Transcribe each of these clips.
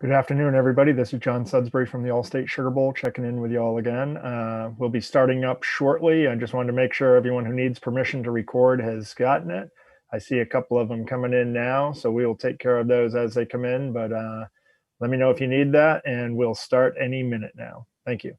Good afternoon, everybody. This is John Sudsbury from the All-State Sugar Bowl, checking in with you all again. We'll be starting up shortly. I just wanted to make sure everyone who needs permission to record has gotten it. I see a couple of them coming in now, so we will take care of those as they come in. But let me know if you need that, and we'll start any minute now. Thank you.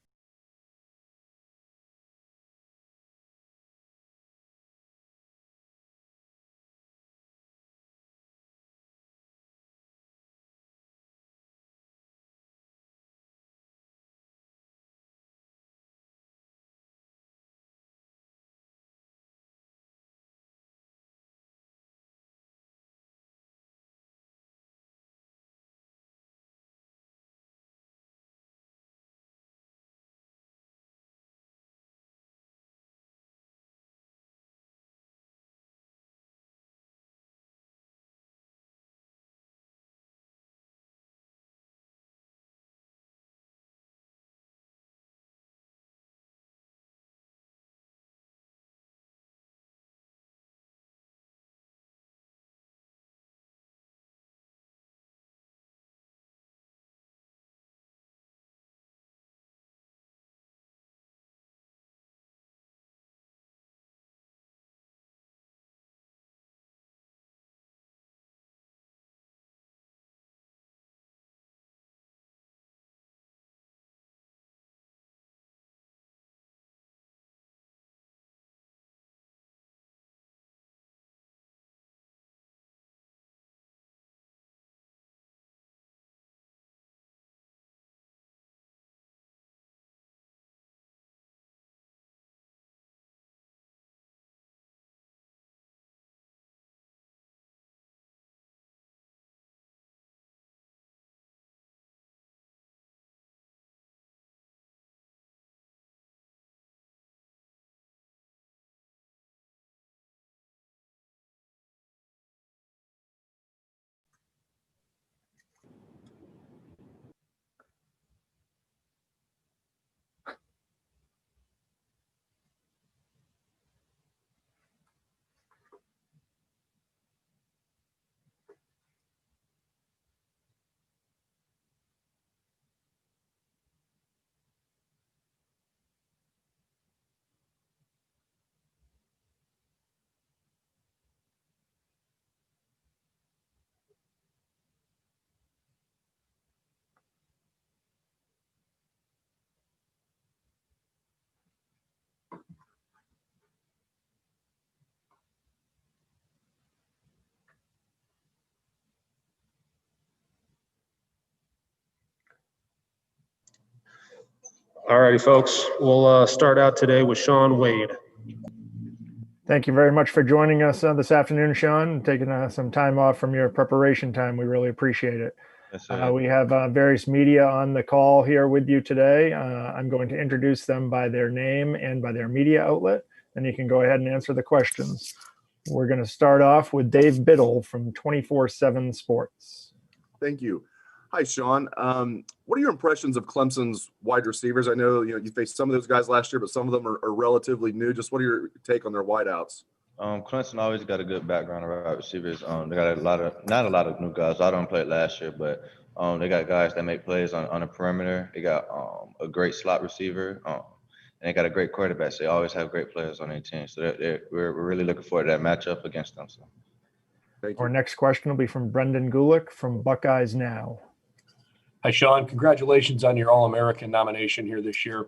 All righty, folks. We'll start out today with Shaun Wade. Thank you very much for joining us this afternoon, Shaun, and taking some time off from your preparation time. We really appreciate it. Yes, We have various media on the call here with you today. I'm going to introduce them by their name and by their media outlet, and you can go ahead and answer the questions. We're going to start off with Dave Biddle from 24/7 Sports. Thank you. Hi, Shaun. What are your impressions of Clemson's wide receivers? I know you faced some of those guys last year, but some of them are relatively new. Just what are your take on their wideouts? Clemson always got a good background of wide receivers. They got not a lot of new guys. I don't play last year, but they got guys that make plays on the perimeter. They got a great slot receiver, and they got a great quarterback. So they always have great players on their team. So we're really looking forward to that matchup against them. So. Thank you. Our next question will be from Brendan Gulick from Buckeyes Now. Hi, Shaun. Congratulations on your All-American nomination here this year.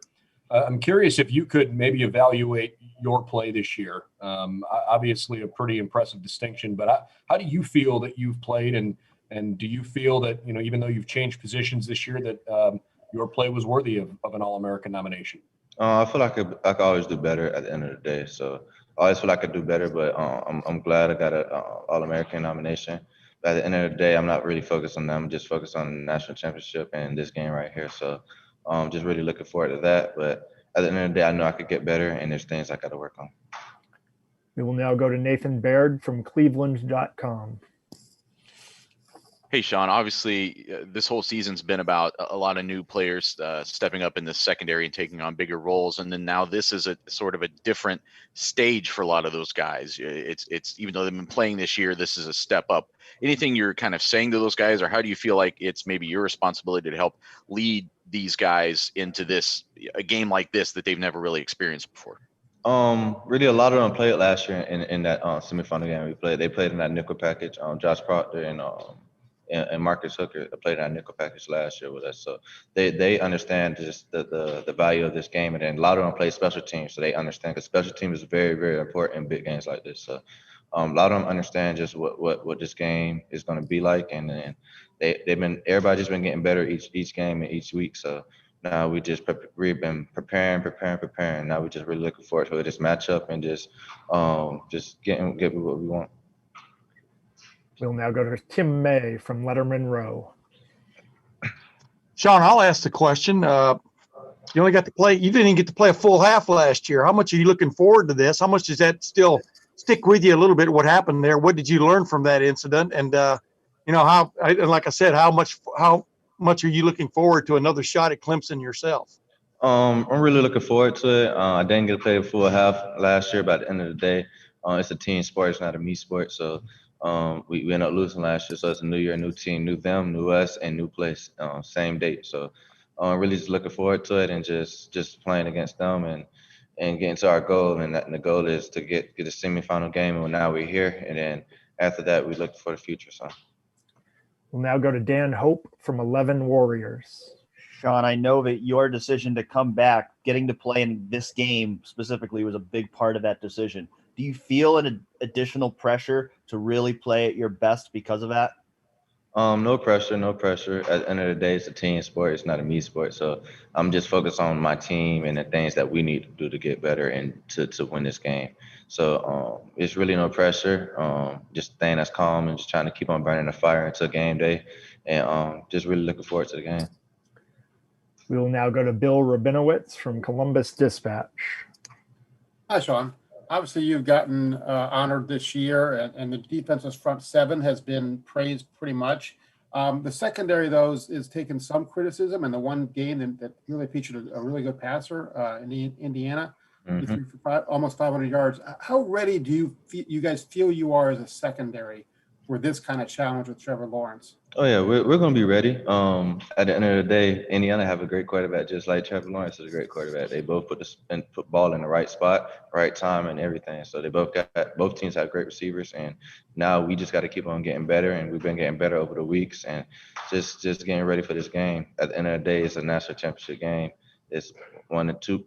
I'm curious if you could maybe evaluate your play this year. Obviously, a pretty impressive distinction, but how do you feel that you've played, and do you feel that, even though you've changed positions this year, that your play was worthy of an All-American nomination? I feel like I could always do better at the end of the day. So I always feel like I could do better, but I'm glad I got an All-American nomination. But at the end of the day, I'm not really focused on them. I'm just focused on the national championship and this game right here. So just really looking forward to that. But at the end of the day, I know I could get better, and there's things I got to work on. We will now go to Nathan Baird from Cleveland.com. Hey, Shaun, obviously this whole season's been about a lot of new players stepping up in the secondary and taking on bigger roles. And then now this is a sort of a different stage for a lot of those guys. It's even though they've been playing this year, this is a step up. Anything you're kind of saying to those guys, or how do you feel like it's maybe your responsibility to help lead these guys into a game like this that they've never really experienced before? Really, a lot of them played last year in that semifinal game we played. They played in that nickel package. Josh Proctor and Marcus Hooker played in that nickel package last year with us. So they understand just the value of this game, and then a lot of them play special teams, so they understand because special teams is very, very important in big games like this. So a lot of them understand just what this game is going to be like, and then everybody's been getting better each game and each week. So now we've been preparing. Now we're just really looking forward to this matchup and just get what we want. We'll now go to Tim May from Lettermen Row. Shaun, I'll ask the question. You didn't even get to play a full half last year. How much are you looking forward to this? How much does that still stick with you a little bit? What happened there? What did you learn from that incident? And like I said, how much are you looking forward to another shot at Clemson yourself? I'm really looking forward to it. I didn't get to play a full half last year, but at the end of the day, it's a team sport. It's not a me sport. So we ended up losing last year. So it's a new year, new team, new them, new us, and new place, same date. So really just looking forward to it and just playing against them and getting to our goal. And the goal is to get a semifinal game. And now we're here. And then after that, we look for the future. So we'll now go to Dan Hope from 11 Warriors. Shaun, I know that your decision to come back, getting to play in this game specifically, was a big part of that decision. Do you feel an additional pressure to really play at your best because of that? No pressure. At the end of the day, it's a team sport. It's not a me sport. So I'm just focused on my team and the things that we need to do to get better and to win this game. So it's really no pressure. Just staying as calm and just trying to keep on burning the fire until game day, and just really looking forward to the game. We will now go to Bill Rabinowitz from Columbus Dispatch. Hi, Shaun. Obviously, you've gotten honored this year, and the defense's front seven has been praised pretty much. The secondary, though, is taking some criticism, and the one game that really featured a really good passer in Indiana, he threw for almost 500 yards. How ready do you guys feel you are as a secondary for this kind of challenge with Trevor Lawrence? Oh yeah, we're going to be ready. At the end of the day, Indiana have a great quarterback, just like Trevor Lawrence is a great quarterback. They both put ball in the right spot, right time, and everything. So both teams have great receivers, and now we just got to keep on getting better. And we've been getting better over the weeks, and just getting ready for this game. At the end of the day, it's a national championship game. It's one of the two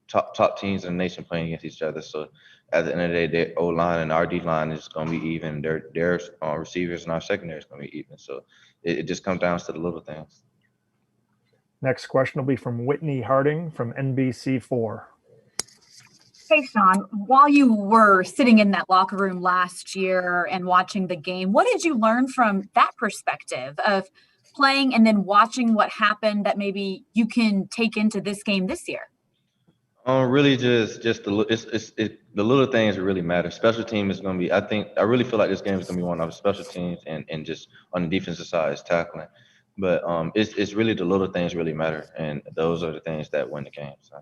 top teams in the nation playing against each other. So at the end of the day, their O-line and our D-line is going to be even. Their receivers and our secondary is going to be even. So it just comes down to the little things. Next question will be from Whitney Harding from NBC4. Hey, Shaun, while you were sitting in that locker room last year and watching the game, what did you learn from that perspective of playing and then watching what happened that maybe you can take into this game this year? Really just the little things that really matter. Special team is going to be, I really feel like this game is going to be one of the special teams and just on the defensive side is tackling. But it's really the little things really matter, and those are the things that win the game. So.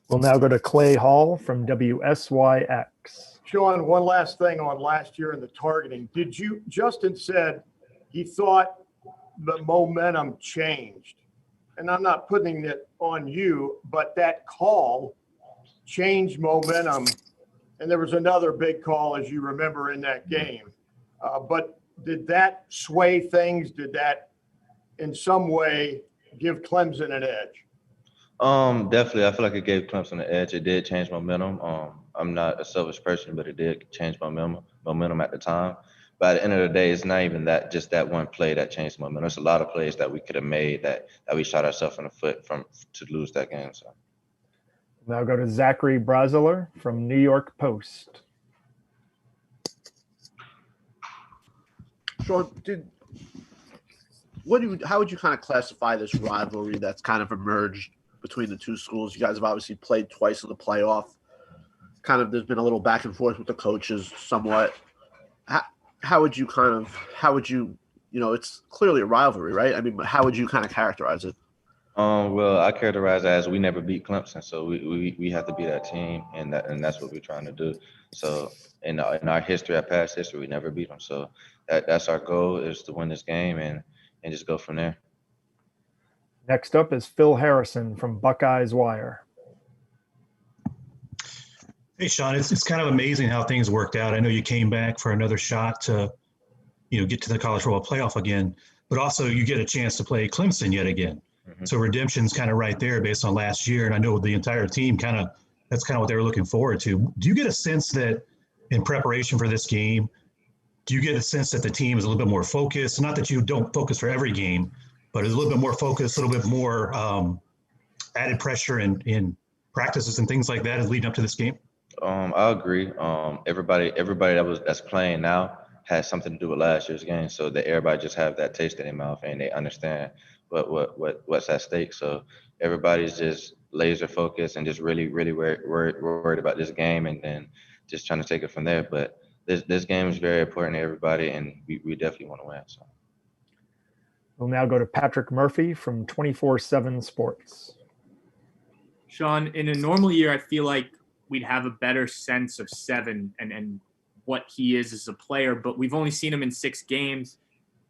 We'll now go to Clay Hall from WSYX. Shaun, one last thing on last year in the targeting. Justin said he thought the momentum changed. And I'm not putting it on you, but that call changed momentum. And there was another big call, as you remember, in that game. But did that sway things? Did that in some way give Clemson an edge? Definitely. I feel like it gave Clemson an edge. It did change momentum. I'm not a selfish person, but it did change momentum at the time. But at the end of the day, it's not even just that one play that changed momentum. There's a lot of plays that we could have made that we shot ourselves in the foot to lose that game. So now go to Zachary Braziler from New York Post. So how would you kind of classify this rivalry that's kind of emerged between the two schools? You guys have obviously played twice in the playoff. There's been a little back and forth with the coaches somewhat. How would you it's clearly a rivalry, right? I mean, how would you kind of characterize it? Well, I characterize it as we never beat Clemson, so we have to be that team, and that's what we're trying to do. So in our history, our past history, we never beat them. So that's our goal, is to win this game and just go from there. Next up is Phil Harrison from Buckeyes Wire. Hey, Shaun, it's kind of amazing how things worked out. I know you came back for another shot to, get to the college football playoff again, but also you get a chance to play Clemson yet again. Mm-hmm. So redemption's kind of right there based on last year. And I know the entire team that's kind of what they were looking forward to. Do you get a sense that in preparation for this game, do you get a sense that the team is a little bit more focused? Not that you don't focus for every game, but is a little bit more focused, a little bit more added pressure in practices and things like that is leading up to this game? I agree. Everybody that's playing now has something to do with last year's game, so that everybody just have that taste in their mouth and they understand what's at stake. So everybody's just laser focused and just really worried about this game, and then just trying to take it from there. But this game is very important to everybody, and we definitely want to win. So we'll now go to Patrick Murphy from 24/7 Sports. Shaun, in a normal year, I feel like we'd have a better sense of Seven and what he is as a player, but we've only seen him in 6 games.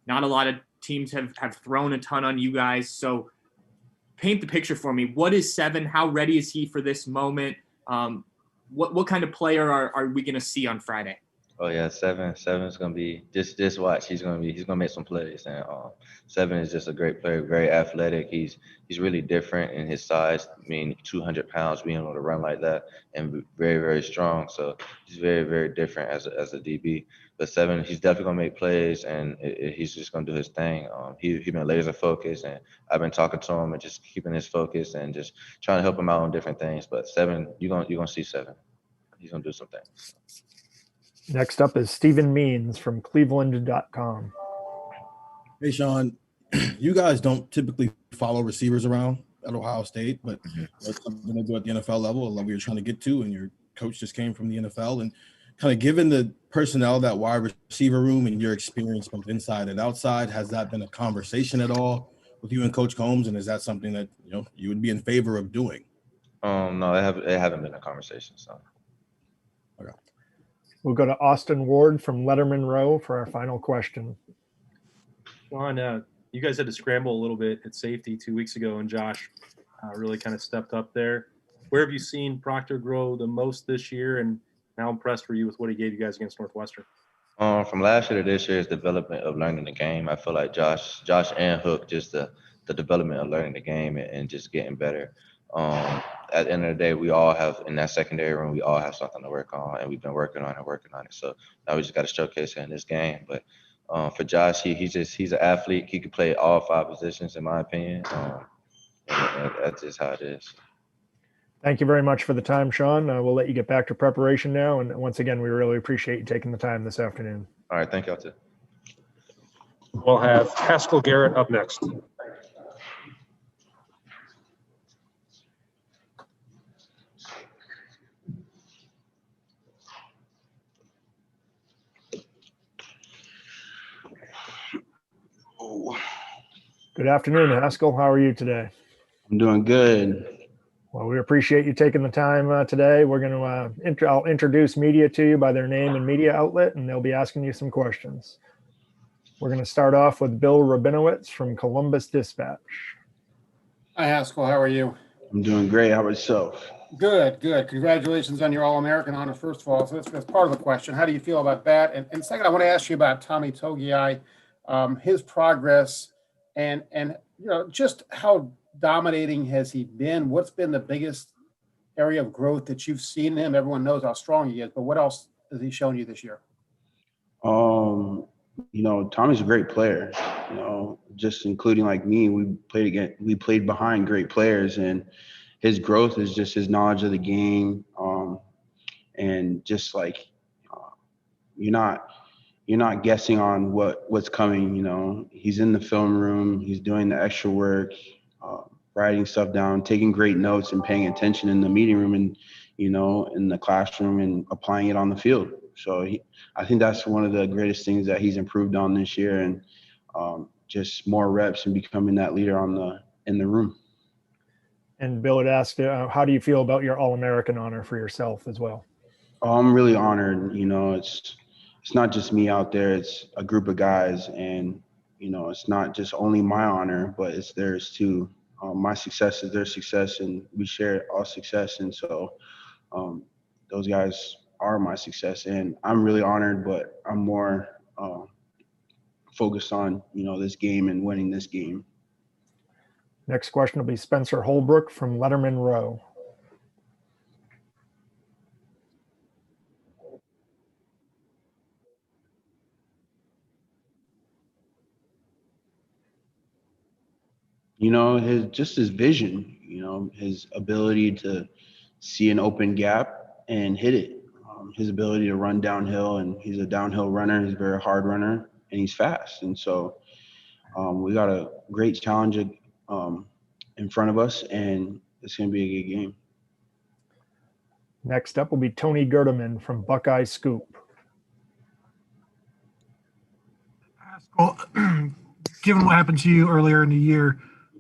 Not a lot of teams have thrown a ton on you guys. So paint the picture for me. What is Seven? How ready is he for this moment? What kind of player are we going to see on Friday? Oh yeah, Seven's gonna be just watch. He's gonna make some plays, and Seven is just a great player, very athletic. He's really different in his size. I mean, 200 pounds, being able to run like that, and very, very strong. So he's very, very different as a DB. But Seven, he's definitely gonna make plays, and he's just gonna do his thing. He's been laser focused, and I've been talking to him and just keeping his focus and just trying to help him out on different things. But Seven, you're gonna see Seven. He's gonna do something. Next up is Stephen Means from Cleveland.com. Hey, Shaun, you guys don't typically follow receivers around at Ohio State, but that's something to do at the NFL level. I love what you're trying to get to, and your coach just came from the NFL. And kind of given the personnel, that wide receiver room, and your experience both inside and outside, has that been a conversation at all with you and Coach Coombs? And is that something that you would be in favor of doing? No, it haven't been a conversation. So. Okay. We'll go to Austin Ward from Lettermen Row for our final question. Shaun, you guys had to scramble a little bit at safety 2 weeks ago, and Josh really kind of stepped up there. Where have you seen Proctor grow the most this year, and how impressed were you with what he gave you guys against Northwestern? From last year to this year is development of learning the game. I feel like Josh and Hook, just the development of learning the game and just getting better. At the end of the day, we all have, in that secondary room, we all have something to work on, and we've been working on it. So now we just got to showcase it in this game. But for Josh, he's an athlete. He can play all 5 positions, in my opinion. And that's just how it is. Thank you very much for the time, Shaun. We'll let you get back to preparation now. And once again, we really appreciate you taking the time this afternoon. All right. Thank y'all too. We'll have Haskell Garrett up next. Good afternoon, Haskell. How are you today? I'm doing good. Well, we appreciate you taking the time today. We're going to I'll introduce media to you by their name and media outlet, and they'll be asking you some questions. We're going to start off with Bill Rabinowitz from Columbus Dispatch. Hi, Haskell. How are you? I'm doing great. How about yourself? Good. Congratulations on your All-American honor, first of all. So that's part of the question. How do you feel about that? And second, I want to ask you about Tommy Togiai, his progress, and just how dominating has he been? What's been the biggest area of growth that you've seen in him? Everyone knows how strong he is, but what else has he shown you this year? Tommy's a great player. Just including like me, we played behind great players, and his growth is just his knowledge of the game, and just like you're not guessing on what's coming. He's in the film room, he's doing the extra work, writing stuff down, taking great notes, and paying attention in the meeting room and in the classroom, and applying it on the field. So I think that's one of the greatest things that he's improved on this year. And just more reps and becoming that leader in the room. And Bill had asked, how do you feel about your All-American honor for yourself as well? Oh, I'm really honored. It's not just me out there. It's a group of guys, and it's not just only my honor, but it's theirs too. My success is their success, and we share our success. And so those guys are my success, and I'm really honored. But I'm more focused on this game and winning this game. Next question will be Spencer Holbrook from Lettermen Row. His vision, his ability to see an open gap and hit it. His ability to run downhill, and he's a downhill runner. He's a very hard runner, and he's fast. And so we got a great challenge in front of us, and it's going to be a good game. Next up will be Tony Gerdeman from Buckeye Scoop. Well, given what happened to you earlier in the year,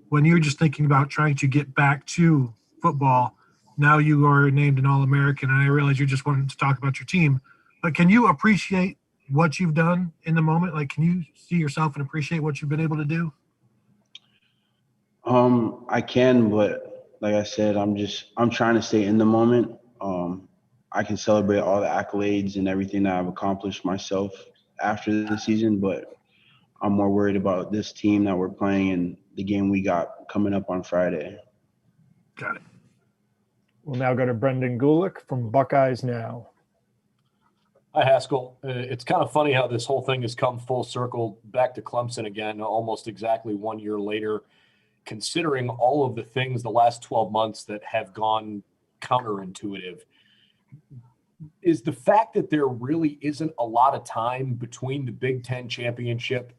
when you were just thinking about trying to get back to football, now you are named an All-American, and I realize you're just wanting to talk about your team, but can you appreciate what you've done in the moment? Like, can you see yourself and appreciate what you've been able to do? I can, but like I said, I'm trying to stay in the moment. I can celebrate all the accolades and everything that I've accomplished myself after the season, but I'm more worried about this team that we're playing and the game we got coming up on Friday. Got it. We'll now go to Brendan Gulick from Buckeyes Now. Hi, Haskell. It's kind of funny how this whole thing has come full circle back to Clemson again, almost exactly 1 year later, considering all of the things the last 12 months that have gone counterintuitive. Is the fact that there really isn't a lot of time between the Big Ten championship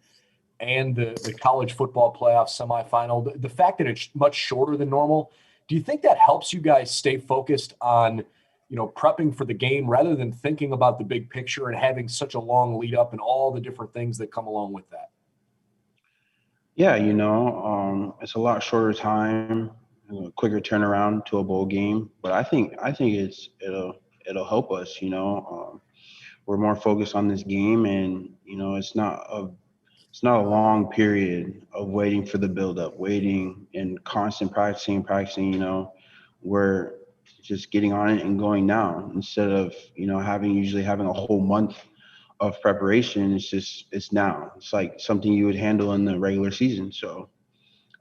and the college football playoff semifinal, the fact that it's much shorter than normal, do you think that helps you guys stay focused on, prepping for the game rather than thinking about the big picture and having such a long lead up and all the different things that come along with that? Yeah, it's a lot shorter time, quicker turnaround to a bowl game, but I think it'll help us. We're more focused on this game, and it's not a long period of waiting for the buildup, waiting and constant practicing. We're just getting on it and going now instead of usually having a whole month of preparation. It's now. It's like something you would handle in the regular season. So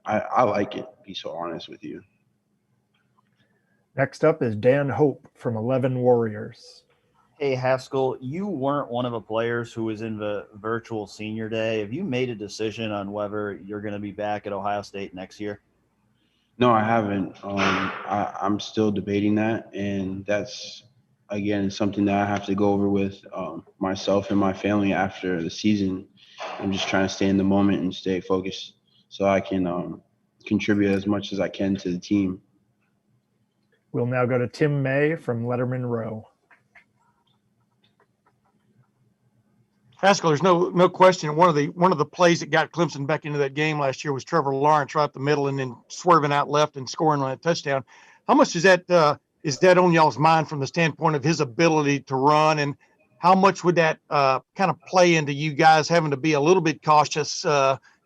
I like it, to be so honest with you. Next up is Dan Hope from 11 Warriors. Hey, Haskell, you weren't one of the players who was in the virtual senior day. Have you made a decision on whether you're going to be back at Ohio State next year? No, I haven't. I'm still debating that, and that's, again, something that I have to go over with myself and my family after the season. I'm just trying to stay in the moment and stay focused so I can contribute as much as I can to the team. We'll now go to Tim May from Lettermen Row. Haskell, there's no question. One of the plays that got Clemson back into that game last year was Trevor Lawrence right up the middle and then swerving out left and scoring on a touchdown. How much is that on y'all's mind from the standpoint of his ability to run, and how much would that kind of play into you guys having to be a little bit cautious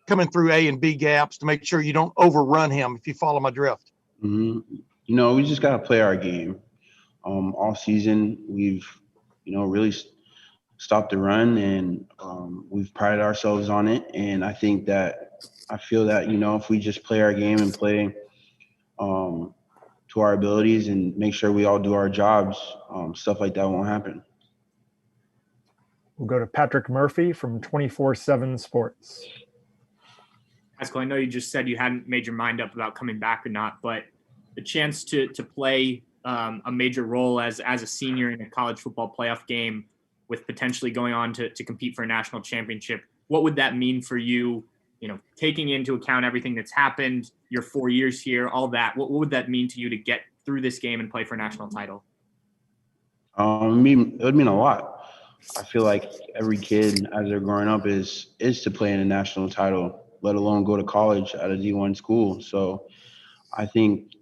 coming through A and B gaps to make sure you don't overrun him, if you follow my drift? Mm-hmm. We just got to play our game. All season, we've, really stopped the run, and we've prided ourselves on it. And I feel that, if we just play our game and play to our abilities and make sure we all do our jobs, stuff like that won't happen. We'll go to Patrick Murphy from 24/7 Sports. Haskell, I know you just said you hadn't made your mind up about coming back or not, but the chance to play a major role as a senior in a college football playoff game with potentially going on to compete for a national championship, what would that mean for you, taking into account everything that's happened, your 4 years here, all that? What would that mean to you to get through this game and play for a national title? It would mean a lot. I feel like every kid as they're growing up is to play in a national title, let alone go to college at a D1 school. So I think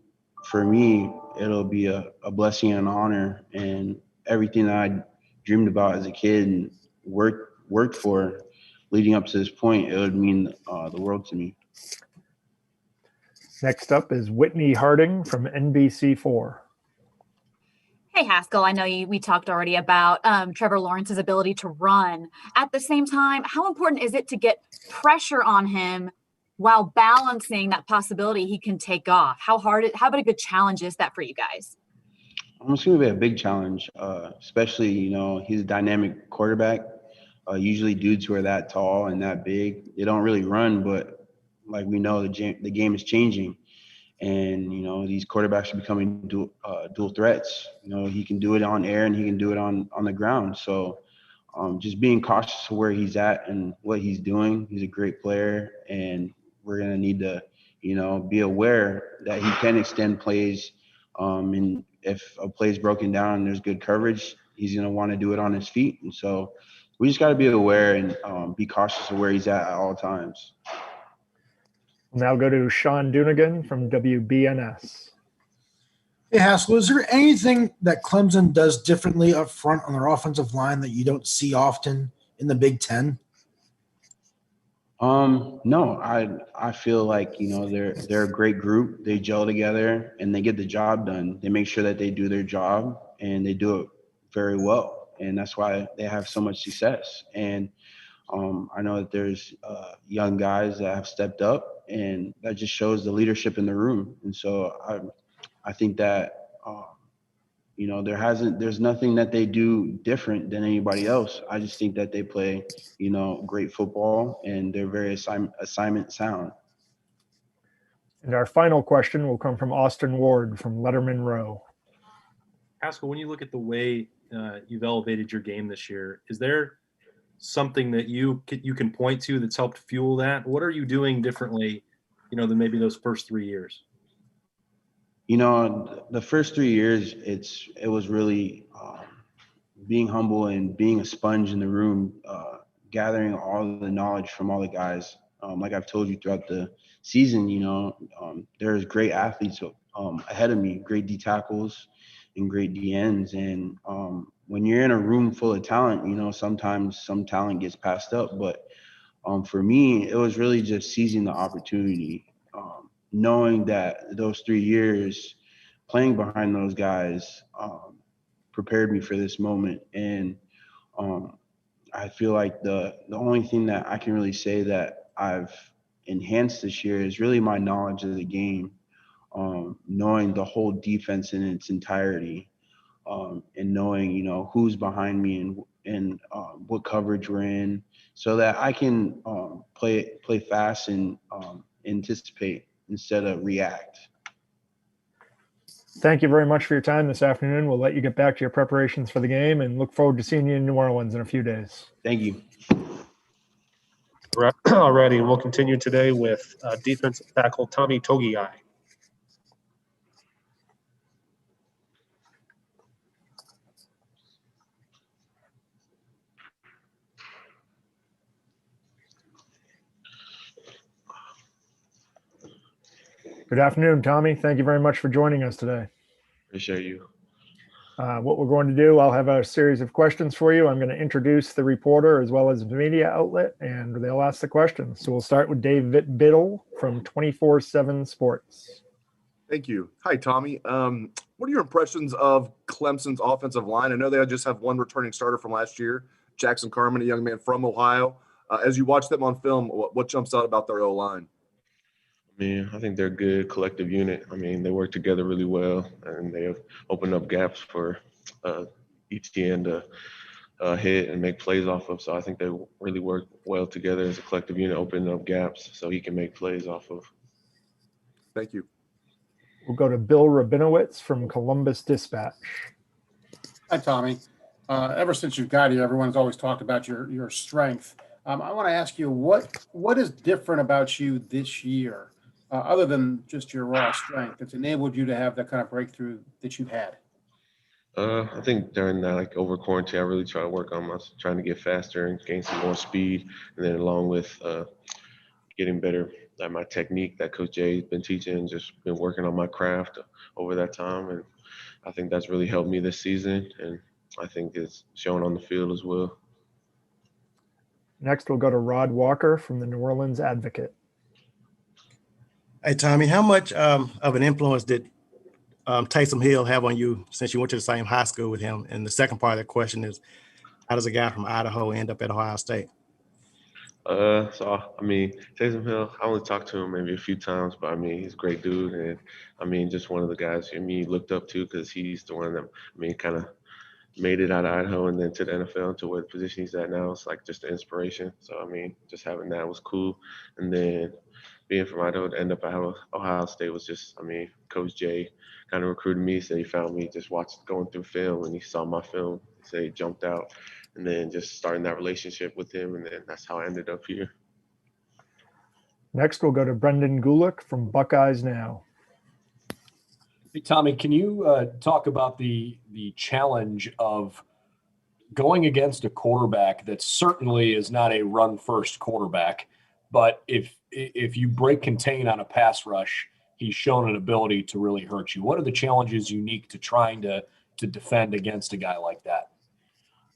for me, it'll be a blessing and an honor, and everything that I dreamed about as a kid and worked for leading up to this point, it would mean the world to me. Next up is Whitney Harding from NBC4. Hey, Haskell, I know we talked already about Trevor Lawrence's ability to run. At the same time, how important is it to get pressure on him while balancing that possibility he can take off? How about a good challenge is that for you guys? It's going to be a big challenge, especially, he's a dynamic quarterback. Usually dudes who are that tall and that big, they don't really run, but like we know, the game is changing. And, these quarterbacks are becoming dual threats. He can do it on air and he can do it on the ground. So just being cautious of where he's at and what he's doing. He's a great player, and we're going to need to, be aware that he can extend plays. And if a play is broken down and there's good coverage, he's going to want to do it on his feet. And so we just got to be aware and be cautious of where he's at all times. We'll now go to Sean Dunigan from WBNS. Hey, Haskell, is there anything that Clemson does differently up front on their offensive line that you don't see often in the Big Ten? No, I feel like, they're a great group. They gel together and they get the job done. They make sure that they do their job and they do it very well. And that's why they have so much success. And I know that there's young guys that have stepped up, and that just shows the leadership in the room. And so I think that, there's nothing that they do different than anybody else. I just think that they play, great football, and they're very assignment sound. And our final question will come from Austin Ward from Lettermen Row. Haskell, when you look at the way you've elevated your game this year, is there something that you can point to that's helped fuel that? What are you doing differently, than maybe those first 3 years? The first 3 years, it was really being humble and being a sponge in the room, gathering all the knowledge from all the guys. Like I've told you throughout the season, there's great athletes ahead of me, great D tackles and great DNs. And when you're in a room full of talent, sometimes some talent gets passed up. But for me, it was really just seizing the opportunity, knowing that those 3 years playing behind those guys prepared me for this moment. And I feel like the only thing that I can really say that I've enhanced this year is really my knowledge of the game, knowing the whole defense in its entirety, and knowing, who's behind me and what coverage we're in, so that I can play fast and anticipate instead of react. Thank you very much for your time this afternoon. We'll let you get back to your preparations for the game and look forward to seeing you in New Orleans in a few days. Thank you. Alrighty, we'll continue today with defensive tackle Tommy Togiai. Good afternoon, Tommy. Thank you very much for joining us today. Appreciate you. What we're going to do, I'll have a series of questions for you. I'm going to introduce the reporter as well as the media outlet, and they'll ask the questions. So we'll start with Dave Biddle from 24/7 Sports. Thank you. Hi, Tommy. What are your impressions of Clemson's offensive line? I know they just have one returning starter from last year, Jackson Carman, a young man from Ohio. As you watch them on film, what jumps out about their O-line? I think they're a good collective unit. They work together really well, and they have opened up gaps for ETN to hit and make plays off of. So I think they really work well together as a collective unit, opening up gaps so he can make plays off of. Thank you. We'll go to Bill Rabinowitz from Columbus Dispatch. Hi, Tommy. Ever since you got here, everyone's always talked about your strength. I want to ask you, what is different about you this year, other than just your raw strength, that's enabled you to have that kind of breakthrough that you've had? I think during that, like over quarantine, I really try to work on trying to get faster and gain some more speed, and then along with getting better at my technique that Coach Jay's been teaching, just been working on my craft over that time, and I think that's really helped me this season, and I think it's shown on the field as well. Next, we'll go to Rod Walker from the New Orleans Advocate. Hey, Tommy, how much of an influence did Taysom Hill have on you since you went to the same high school with him? And the second part of that question is, how does a guy from Idaho end up at Ohio State? So I mean, Taysom Hill, I only talked to him maybe a few times, but I mean, he's a great dude, and I mean, just one of the guys looked up to because he's the one that kind of made it out of Idaho and then to the NFL to where the position he's at now. It's like just an inspiration. So I mean, just having that was cool, and then being from Idaho to end up at Ohio State was just, I mean, Coach Jay kind of recruited me, so he found me just going through film, and he saw my film, so he jumped out. And then just starting that relationship with him, and then that's how I ended up here. Next, we'll go to Brendan Gulick from Buckeyes Now. Hey, Tommy, can you talk about the challenge of going against a quarterback that certainly is not a run-first quarterback, but if you break contain on a pass rush, he's shown an ability to really hurt you. What are the challenges unique to trying to defend against a guy like that?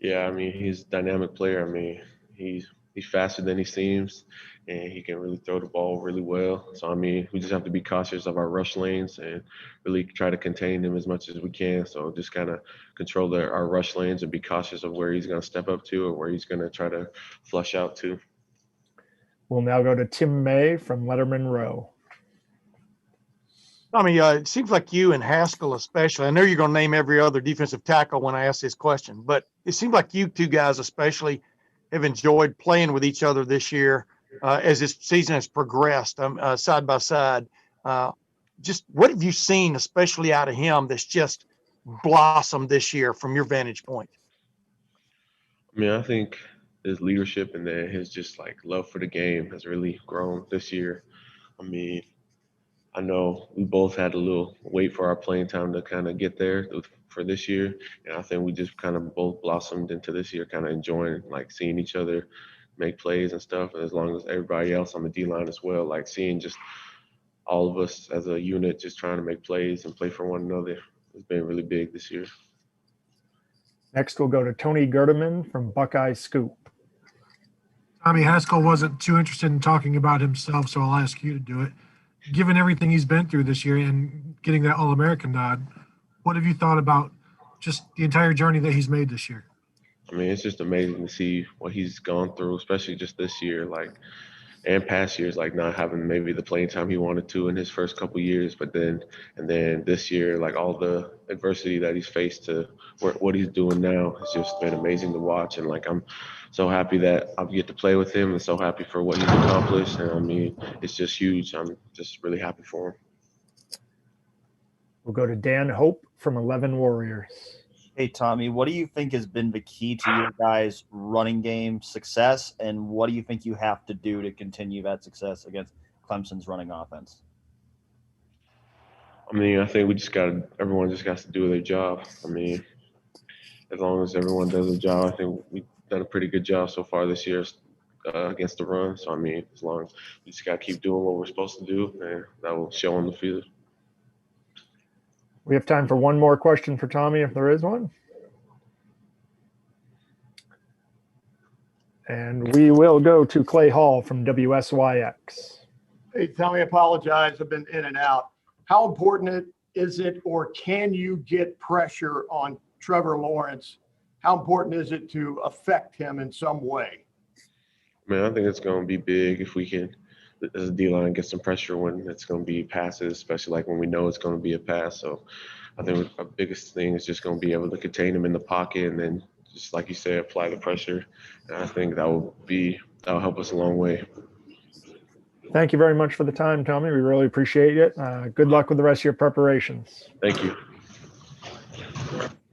Yeah, I mean, he's a dynamic player. I mean, he's faster than he seems, and he can really throw the ball really well. So, I mean, we just have to be cautious of our rush lanes and really try to contain him as much as we can. So just kind of control our rush lanes and be cautious of where he's going to step up to or where he's going to try to flush out to. We'll now go to Tim May from Lettermen Row. I mean, it seems like you and Haskell especially, I know you're going to name every other defensive tackle when I ask this question, but it seems like you two guys especially have enjoyed playing with each other this year as this season has progressed side by side. Just what have you seen, especially out of him, that's just blossomed this year from your vantage point? I mean, I think his leadership and then his just like love for the game has really grown this year. I mean, I know we both had a little wait for our playing time to kind of get there for this year. And I think we just kind of both blossomed into this year, kind of enjoying like seeing each other make plays and stuff. And as long as everybody else on the D-line as well, like seeing just all of us as a unit just trying to make plays and play for one another has been really big this year. Next, we'll go to Tony Gerdeman from Buckeye Scoop. Tommy, Haskell wasn't too interested in talking about himself, so I'll ask you to do it. Given everything he's been through this year and getting that All-American nod, what have you thought about just the entire journey that he's made this year? I mean, it's just amazing to see what he's gone through, especially just this year, like, and past years, like not having maybe the playing time he wanted to in his first couple years, but then this year, like all the adversity that he's faced to what he's doing now has just been amazing to watch. And like, I'm so happy that I get to play with him and so happy for what he's accomplished. And I mean, it's just huge. I'm just really happy for him. We'll go to Dan Hope from 11 Warriors. Hey, Tommy, what do you think has been the key to your guys' running game success, and what do you think you have to do to continue that success against Clemson's running offense? I mean, I think everyone just has to do their job. I mean, as long as everyone does their job, I think we've done a pretty good job so far this year against the run. So, I mean, as long as we just got to keep doing what we're supposed to do, and that will show on the field. We have time for one more question for Tommy, if there is one. And we will go to Clay Hall from WSYX. Hey, Tommy, I apologize. I've been in and out. How important is it, or can you get pressure on Trevor Lawrence? How important is it to affect him in some way? Man, I think it's going to be big if we can, as a D-line, get some pressure when it's going to be passes, especially like when we know it's going to be a pass. So I think our biggest thing is just going to be able to contain him in the pocket and then just like you say, apply the pressure. And I think that'll help us a long way. Thank you very much for the time, Tommy. We really appreciate it. Good luck with the rest of your preparations. Thank you.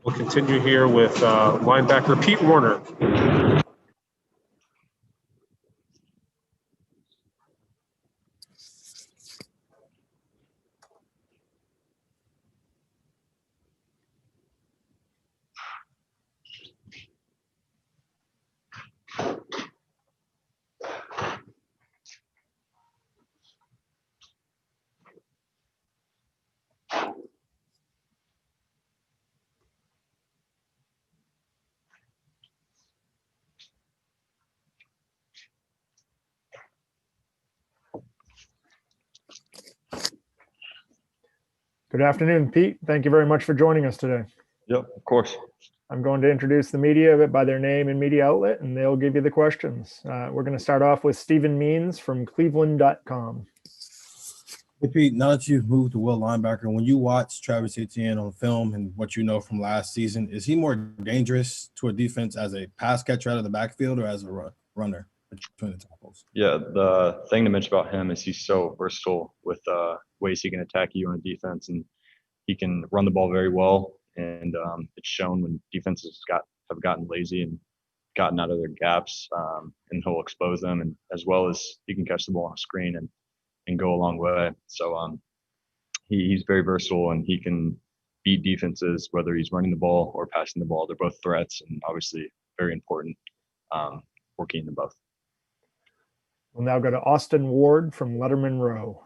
We'll continue here with linebacker Pete Werner. Good afternoon, Pete. Thank you very much for joining us today. Yep, of course. I'm going to introduce the media by their name and media outlet, and they'll give you the questions. We're going to start off with Stephen Means from Cleveland.com. Hey, Pete, now that you've moved to will linebacker, when you watch Travis Etienne on film and what you know from last season, is he more dangerous to a defense as a pass catcher out of the backfield or as a runner between the tackles? Yeah, the thing to mention about him is he's so versatile with ways he can attack you on defense, and he can run the ball very well. And it's shown when defenses have gotten lazy and gotten out of their gaps, and he'll expose them. And as well as he can catch the ball on a screen and go a long way. So he's very versatile, and he can beat defenses whether he's running the ball or passing the ball. They're both threats, and obviously very important working in them both. We'll now go to Austin Ward from Lettermen Row.